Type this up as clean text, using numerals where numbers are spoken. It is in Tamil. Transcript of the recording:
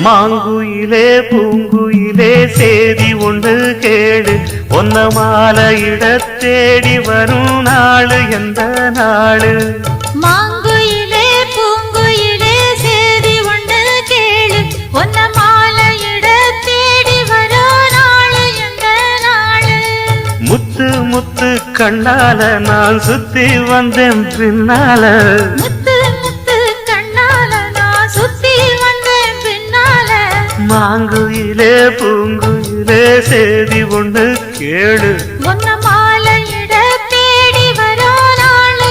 மாங்குயிலே பூங்குயிலே சேதி ஒன்று கேடு ஒன்ன மாலையிட தேடி வரும் நாளு எந்த நாளு மாங்குயிலே பூங்குயிலே சேதி ஒன்று கேளு ஒன்ன மாலையிட தேடி வரும் நாளு எந்த நாளு முத்து முத்து கண்ணால நான் சுத்தி வந்தேன் பின்னால மாங்குயிலே பூங்குயிலே சேதி ஒன்று கேளு